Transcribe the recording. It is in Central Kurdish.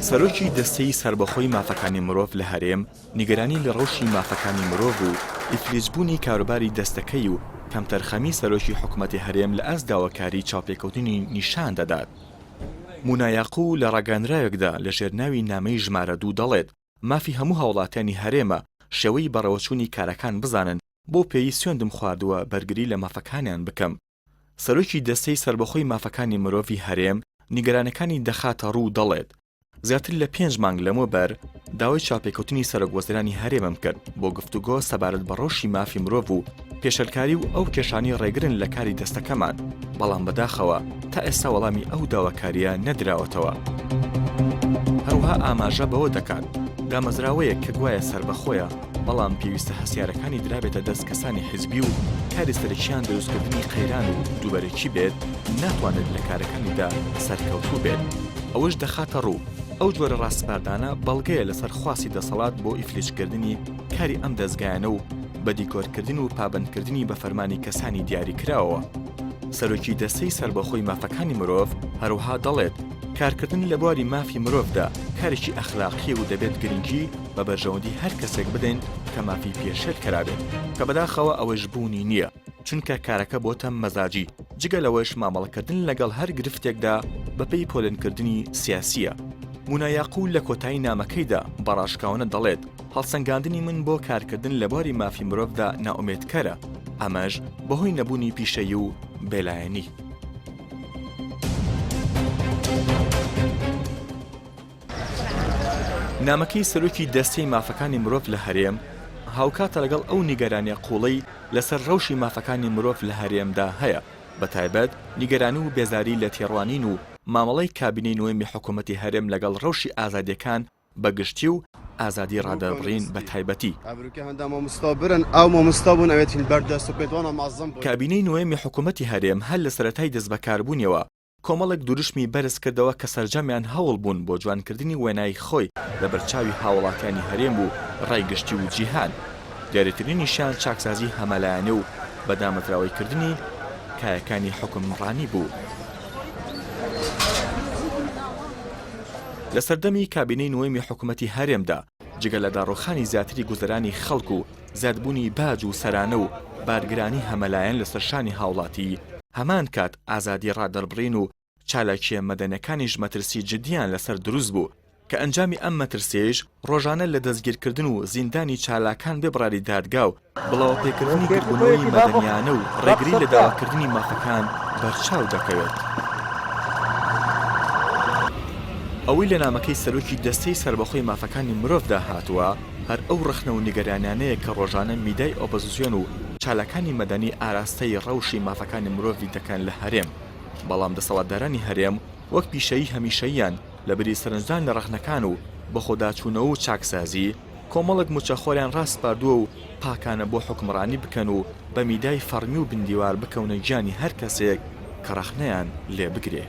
سەرۆکی دەستەی سربەخۆی مافەکانی مرۆڤ لە هەرێم نیگەرانی لە ڕەوشی مافەکانی مرۆڤ و ئیفلیسبوونی کاروباری دەستەکەی و کەمتەرخەمی سەرۆکی حکوومەتی هەرێم لە ئەست داواکاری چاوپێکەوتنی نیشان دەدات. مونا یاقوو لە ڕاگەندراوێکدا لە ژێرناوی نامەی ژمارە 2 دەڵێت مافی هەموو هاوڵاتیانی هەرێمە شێوەی بەڕەوەچوونی کارەکان بزانن بۆ پێی سوێندم خواردووە بەرگری لە مافەکانیان بکەم. سەرۆکی دەستەی سربەخۆی مافەکانی مرۆڤی هەرێم نیگەرانەکانی دەخاتە ڕوو دەڵێت زیاتر لە 5 مانگ لەمەوبەر داوای چاپێکەوتنی سەرۆکوەزیرانی هەرێمم کرد بۆ گفتوگۆ سەبارەت بە ڕۆژی مافی مرۆڤ و پێشەلکاری و ئەو کێشانی ڕێگرن لە کاری دەستەکەمان، بەڵام بەداخەوە تا ئێستا وەڵامی ئەو داواکاریە نەدراوەتەوە. هەروها ئاماژە بەوە دەکات دامەزراوەیە کە گوایە سربەخۆیە، بەڵام پێویستە هەسیارەکانی درابێتە دەست کەسانی حیزبی و کاری سەرکیان دروستکردنی قەیران و دووبەرەکی بێت ناتوانێت لە کارەکانیدا سەرکەوتوو بێت. ئەوەش دەخاتە ڕوو ئەو جۆرە ڕاستپاردانە بەڵگەیە لەسەر خواسی دەسەڵات بۆ ئیفلیسکردنی کاری ئەم دەستگایانە و بە دیکۆرکردن و پابەندکردنی بە فەرمانی کەسانی دیاری کراوە. سەرۆکی دەستەی سربەخۆی مافەکانی مرۆڤ هەروها دەڵێت کارکردن لە بواری مافی مرۆڤدا کارێکی ئەخلاقی و دەبێت گرنگی بە بەرژەوەندی هەر کەسێک بدەین کە مافی پێشێت کرابێت، کە بەداخەوە ئەوەش بوونی نییە، چونکە کارەکە بۆتە مەزاجی، جگە لەوەش مامەڵەکردن لەگەڵ هەر گرفتێکدا بەپێی پۆلنکردنی سیاسیە. مونا یاقوو لە کۆتایی نامەکەیدا بەڕاشکاوانە دەڵێت هەڵسەنگاندنی من بۆ کارکردن لە بواری مافی مرۆڤدا ناومێدکەرە، ئەمەش بەهۆی نەبوونی پیشەیی و بێلایەنی. نامەکەی سەرۆکی دەستەی مافەکانی مرۆڤ لە هەرێم هاوکاتە لەگەڵ ئەو نیگەرانی قوڵەی لەسەر ڕەوشی مافەکانی مرۆڤ لە هەرێمدا هەیە، بەتایبەت نیگەرانی و بێزاری لە تێڕوانین و مامەڵەی کابینەی نوێمی حکوومەتی هەرێم لەگەڵ ڕەوشی ئازادیەکان بەگشتی و ئازادی ڕادەبڕین بە تایبەتی. کابینەی نوێمی حکوومەتی هەرێم هەر لە سەرەتای دەست بەکاربوونیەوە کۆمەڵێک دوورشمی بەرز کردەوە کە سەرجەمیان هەوڵ بوون بۆ جوانکردنی وێنای خۆی لە بەرچاوی هاوڵاتیانی هەرێم و ڕایگشتی و جیهان. دیارەترینیشیان چاکسازی هەمەلایەنە و بەدامەتراوەیکردنی کایەکانی حکومڕانی بوو. لە سەردەمی کابینەی نوێمی حکوومەتی هەرێمدا جگە لە داڕۆخانی زیاتری گوزەرانی خەڵک و زیادبوونی باج و سەرانە و بارگرانی هەمەلایەن لە سەرشانی هاوڵاتی، هەمان کات ئازادی ڕادەربڕین و چالاکیە مەدەنەکانیش مەترسی جدیان لەسەر دروست بوو کە ئەنجامی ئەم مەترسێش ڕۆژانە لە دەستگیرکردن و زیندانی چالاکان ببڕاری دادگا و بڵاو پێکردنی گربوونەوەی مەدەنیانە و ڕێگری لە داواکردنی مافەکان بەرچاو دەکەوێت. ئەوەی لە نامەکەی سەرۆکی دەستەی سربەخۆی مافەکانی مرۆڤدا هاتووە هەر ئەو ڕخنە و نیگەرانیانەیە کە ڕۆژانە میدای ئۆپۆزیسیۆن و چالاکانی مەدەنی ئاراستەی ڕەوشی مافەکانی مرۆڤی دەکەن لە هەرێم، بەڵام دەسەڵاتدارانی هەرێم وەک پیشەیی هەمیشەییان لە بەری سەرنجدان لە ڕەخنەکان و بە خۆداچوونەوە و چاکسازی کۆمەڵک موچەخۆریان ڕاستپاردووە و پاکانە بۆ حکمڕانی بکەن و بە میدای فەرمی و بندیوار بکەونە گیانی هەر کەسێک کە ڕەخنەیان لێ بگرێ.